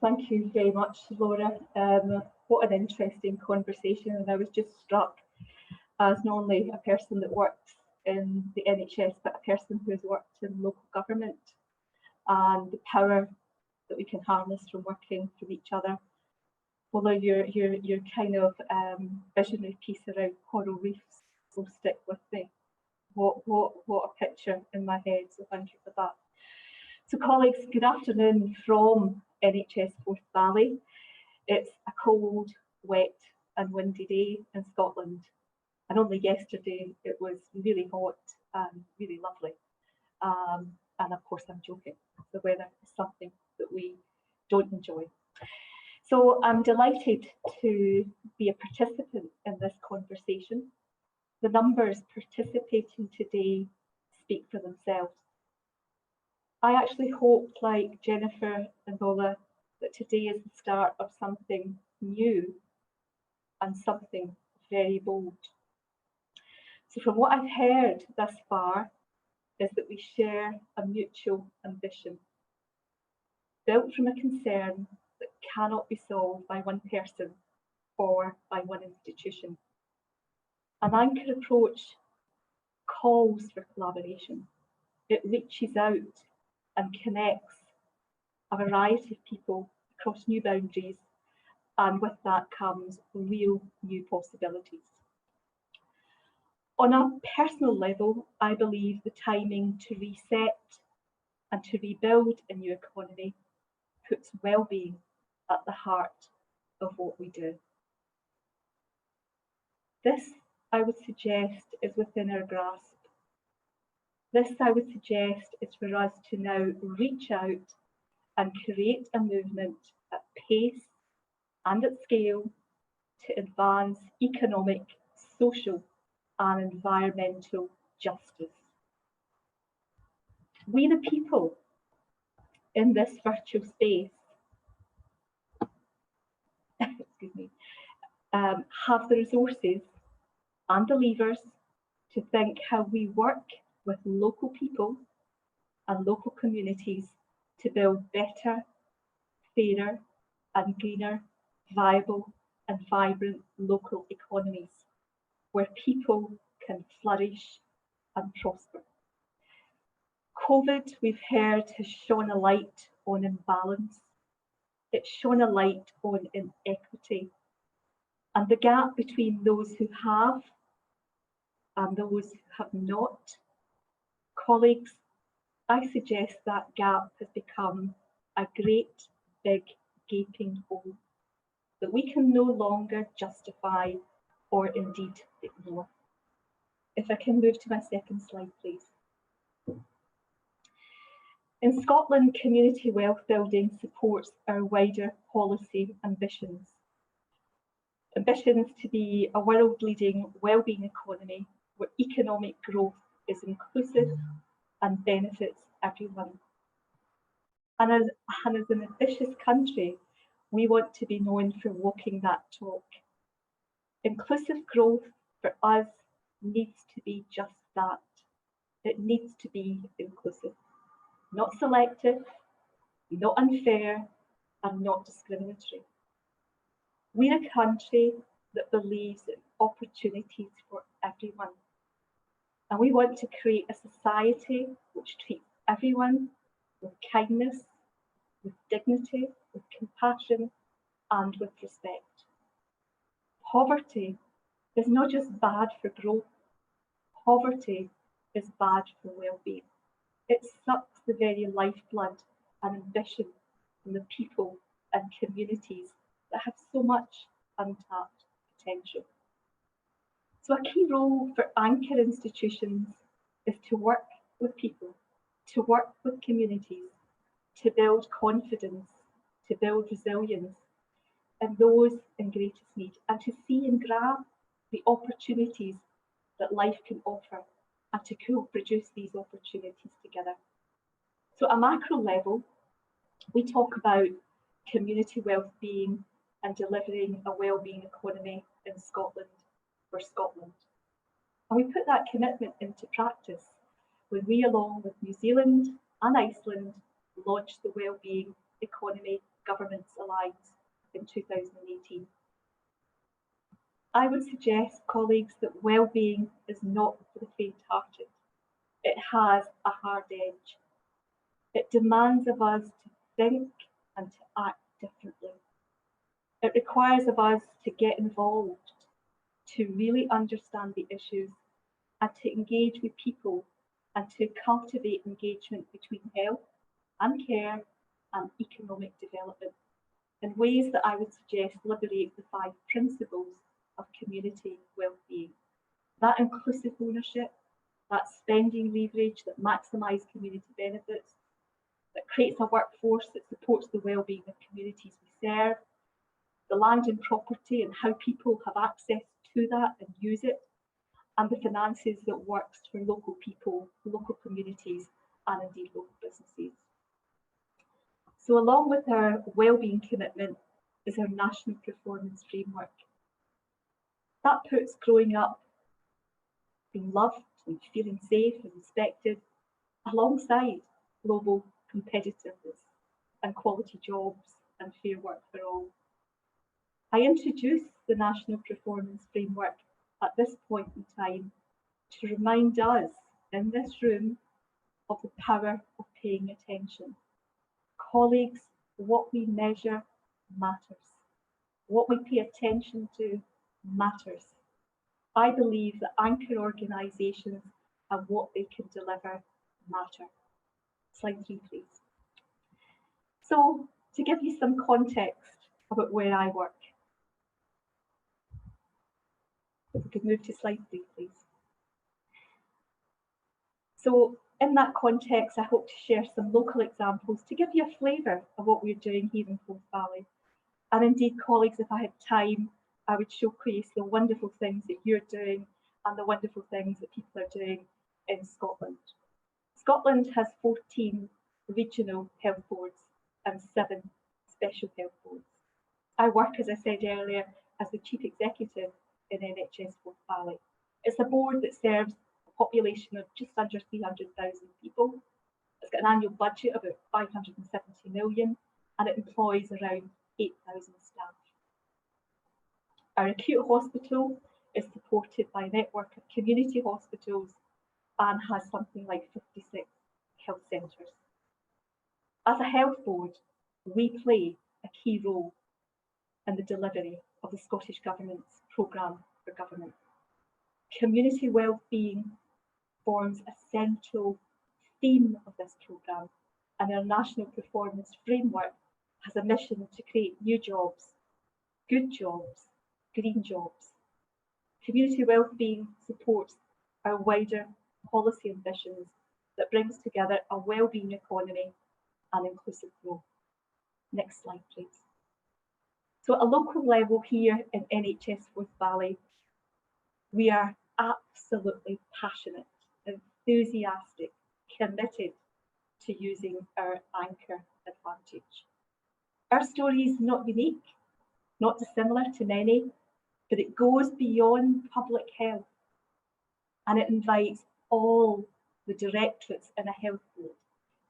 Thank you very much, Laura. What an interesting conversation, and I was just struck as not only a person that works in the NHS, but a person who has worked in local government, and the power that we can harness from working with each other. Although your kind of visionary piece around coral reefs will stick with me. What a picture in my head, so thank you for that. So colleagues, good afternoon from NHS Forth Valley. It's a cold, wet and windy day in Scotland. And only yesterday it was really hot and really lovely. And of course I'm joking, the weather is something that we don't enjoy. So I'm delighted to be a participant in this conversation. The numbers participating today speak for themselves. I actually hoped, like Jennifer and Lola, that today is the start of something new and something very bold. So from what I've heard thus far is that we share a mutual ambition, built from a concern that cannot be solved by one person or by one institution. An anchor approach calls for collaboration. It reaches out and connects a variety of people across new boundaries, and with that comes real new possibilities. On a personal level, I believe the timing to reset and to rebuild a new economy puts well-being at the heart of what we do. This, I would suggest, is within our grasp. This, I would suggest, is for us to now reach out and create a movement at pace and at scale to advance economic, social and environmental justice. We the people in this virtual space excuse me, have the resources and the levers to think how we work with local people and local communities to build better, fairer and greener, viable and vibrant local economies where people can flourish and prosper. COVID, we've heard, has shone a light on imbalance. It's shone a light on inequity and the gap between those who have and those who have not. Colleagues, I suggest that gap has become a great big gaping hole that we can no longer justify or indeed ignore. If I can move to my second slide, please. In Scotland, community wealth building supports our wider policy ambitions. Ambitions to be a world-leading wellbeing economy where economic growth is inclusive and benefits everyone. And as an ambitious country, we want to be known for walking that talk. Inclusive growth for us needs to be just that. It needs to be inclusive, not selective, not unfair, and not discriminatory. We're a country that believes in opportunities for everyone. And we want to create a society which treats everyone with kindness, with dignity, with compassion, and with respect. Poverty is not just bad for growth. Poverty is bad for well-being. It sucks the very lifeblood and ambition from the people and communities that have so much untapped potential. So a key role for anchor institutions is to work with people, to work with communities, to build confidence, to build resilience in those in greatest need, and to see and grab the opportunities that life can offer and to co-produce these opportunities together. So at a macro level, we talk about community well-being and delivering a well-being economy in Scotland for Scotland. And we put that commitment into practice when we, along with New Zealand and Iceland, launched the Wellbeing Economy Governments Alliance in 2018. I would suggest, colleagues, that well-being is not for the faint-hearted. It has a hard edge. It demands of us to think and to act differently. It requires of us to get involved, to really understand the issues, and to engage with people, and to cultivate engagement between health and care and economic development in ways that I would suggest liberate the 5 principles of community well-being. That inclusive ownership, that spending leverage that maximise community benefits, that creates a workforce that supports the well-being of communities we serve, the land and property and how people have access to that and use it, and the finances that works for local people, local communities, and indeed local businesses. So along with our wellbeing commitment is our national performance framework. That puts growing up, being loved and feeling safe and respected alongside global competitiveness and quality jobs and fair work for all. I introduce the national performance framework at this point in time to remind us in this room of the power of paying attention. Colleagues, what we measure matters. What we pay attention to matters. I believe that anchor organisations and what they can deliver matter. Slide 3, please. So, to give you some context about where I work, if we could move to slide 3, please. So, in that context, I hope to share some local examples to give you a flavour of what we're doing here in Forth Valley. And indeed, colleagues, if I had time, I would showcase the wonderful things that you're doing and the wonderful things that people are doing in Scotland. Scotland has 14 regional health boards and 7 special health boards. I work, as I said earlier, as the Chief Executive in NHS Forth Valley. It's a board that serves a population of just under 300,000 people. It's got an annual budget of about 570 million and it employs around 8,000 staff. Our acute hospital is supported by a network of community hospitals and has something like 56 health centres. As a health board, we play a key role in the delivery of the Scottish Government's programme for government. Community wellbeing forms a central theme of this programme, and our national performance framework has a mission to create new jobs, good jobs, green jobs. Community wellbeing supports our wider policy ambitions that brings together a wellbeing economy and inclusive growth. Next slide, please. So at a local level here in NHS Forth Valley, we are absolutely passionate, enthusiastic, committed to using our anchor advantage. Our story is not unique, not dissimilar to many, but it goes beyond public health and it invites all the directorates in a health board.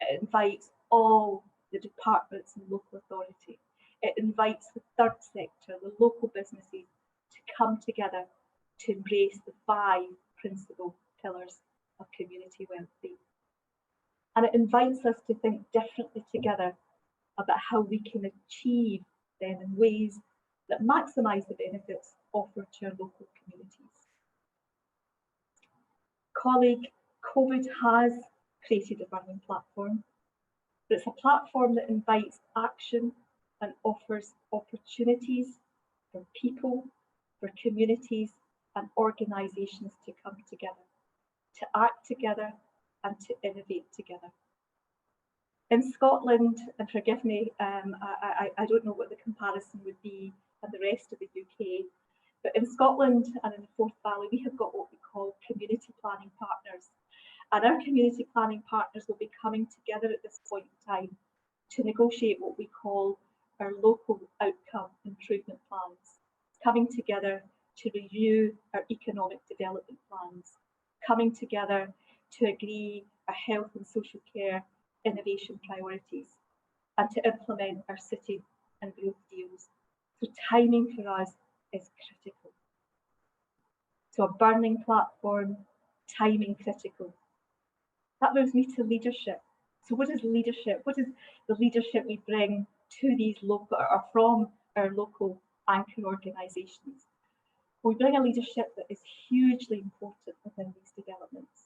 It invites all the departments and local authority. It invites the third sector, the local businesses, to come together to embrace the 5 principal pillars of community wellbeing. And it invites us to think differently together about how we can achieve them in ways that maximise the benefits offered to our local communities. Colleague, COVID has created a burning platform, but it's a platform that invites action and offers opportunities for people, for communities and organisations to come together, to act together and to innovate together. In Scotland, and forgive me, I don't know what the comparison would be in the rest of the UK, but in Scotland and in the Forth Valley, we have got what we call community planning partners. And our community planning partners will be coming together at this point in time to negotiate what we call our local outcome improvement plans, coming together to review our economic development plans, coming together to agree our health and social care innovation priorities. and to implement our city and growth deals. So timing for us is critical. So a burning platform, timing critical. That moves me to leadership. So what is leadership? What is the leadership we bring to these local or from our local anchor organisations? We bring a leadership that is hugely important within these developments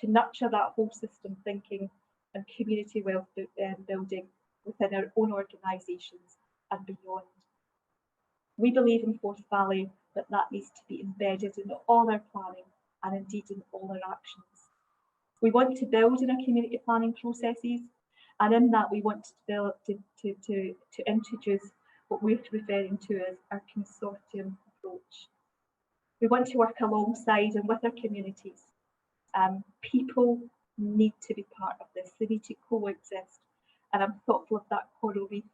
to nurture that whole system thinking and community wealth building within our own organisations and beyond. We believe in Forth Valley that needs to be embedded in all our planning and indeed in all our actions. We want to build in our community planning processes, and in that we want to develop to introduce what we're referring to as our consortium approach. We want to work alongside and with our communities. People need to be part of this. They need to coexist, and I'm thoughtful of that coral reef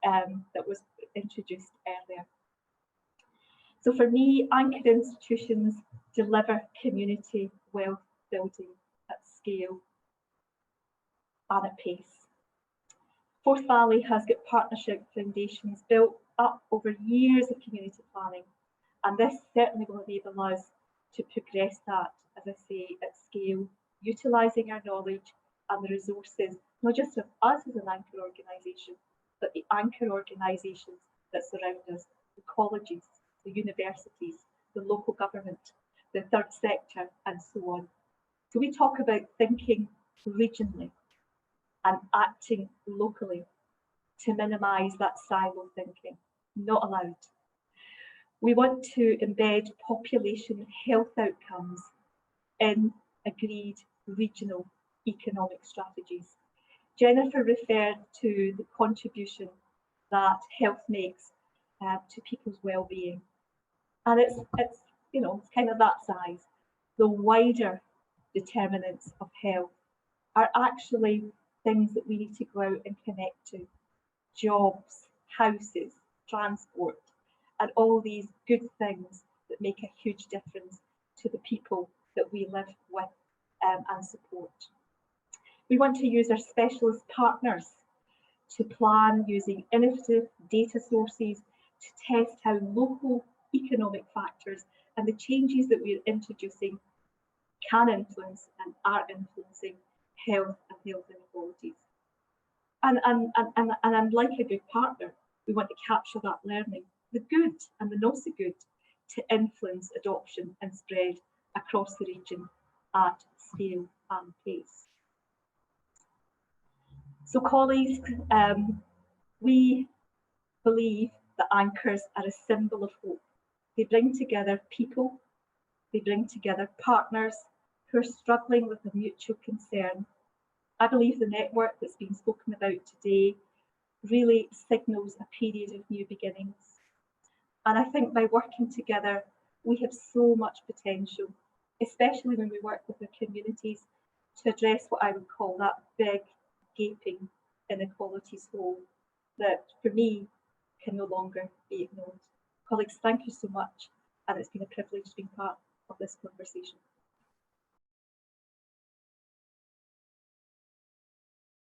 that was introduced earlier. So for me, anchor institutions deliver community wealth building at scale and at pace. Forth Valley has got partnership foundations built up over years of community planning, and this certainly will enable us to progress that, as I say, at scale, utilising our knowledge and the resources, not just of us as an anchor organisation, but the anchor organisations that surround us, the colleges, the universities, the local government, the third sector, and so on. So we talk about thinking regionally and acting locally to minimise that silo thinking, not allowed. We want to embed population health outcomes in agreed regional economic strategies. Jennifer referred to the contribution that health makes to people's well-being, and it's kind of that size. The wider determinants of health are actually things that we need to go out and connect to: jobs, houses, transport, and all these good things that make a huge difference to the people that we live with and support. We want to use our specialist partners to plan using innovative data sources to test how local economic factors and the changes that we're introducing can influence and are influencing health and health inequalities. And like a good partner, we want to capture that learning, the good and the not so good, to influence adoption and spread across the region at scale and pace. So colleagues, we believe that anchors are a symbol of hope. They bring together people, they bring together partners who are struggling with a mutual concern. I believe the network that's been spoken about today really signals a period of new beginnings. And I think by working together, we have so much potential, especially when we work with our communities, to address what I would call that big, gaping inequalities hole that, for me, can no longer be ignored. Colleagues, thank you so much, and it's been a privilege being part of this conversation.